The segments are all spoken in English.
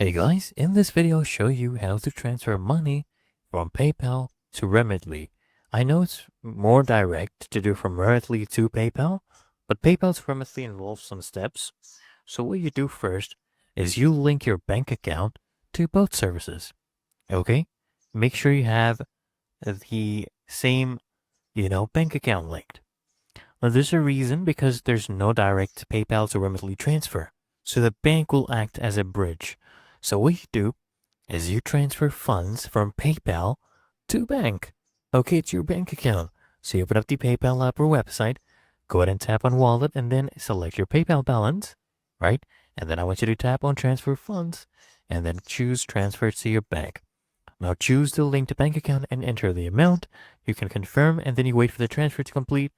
Hey guys, in this video I'll show you how to transfer money from PayPal to Remitly. I know it's more direct to do from Remitly to PayPal, but PayPal to Remitly involves some steps. So what you do first is you link your bank account to both services. Okay? Make sure you have the same, bank account linked. Now there's a reason because there's no direct PayPal to Remitly transfer. So the bank will act as a bridge. So what you do is you transfer funds from PayPal to bank. Okay, it's your bank account. So you open up the PayPal app or website, go ahead and tap on wallet and then select your PayPal balance, right? And then I want you to tap on transfer funds and then choose transfer to your bank. Now choose the linked bank account and enter the amount. You can confirm and then you wait for the transfer to complete.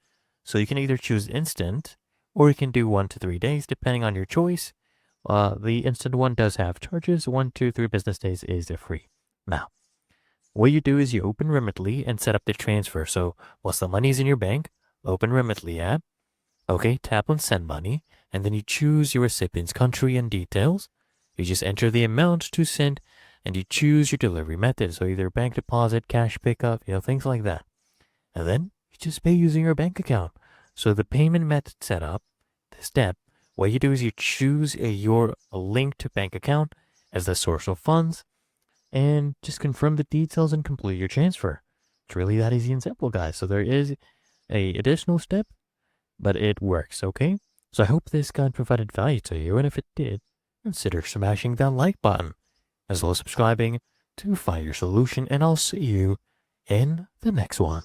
So you can either choose instant or you can do 1 to 3 days depending on your choice. The instant one does have charges. 1 to 3 business days is free. Now, what you do is you open Remitly and set up the transfer. So once the money is in your bank, open Remitly app. Okay, tap on send money, and then you choose your recipient's country and details. You just enter the amount to send, and you choose your delivery method. So either bank deposit, cash pickup, things like that. And then you just pay using your bank account. So the payment method setup, the step, what you do is you choose your linked bank account as the source of funds and just confirm the details and complete your transfer. It's really that easy and simple, guys. So there is a additional step, but it works, okay? So I hope this guide provided value to you, and if it did, consider smashing that like button, as well as subscribing to Find Your Solution, and I'll see you in the next one.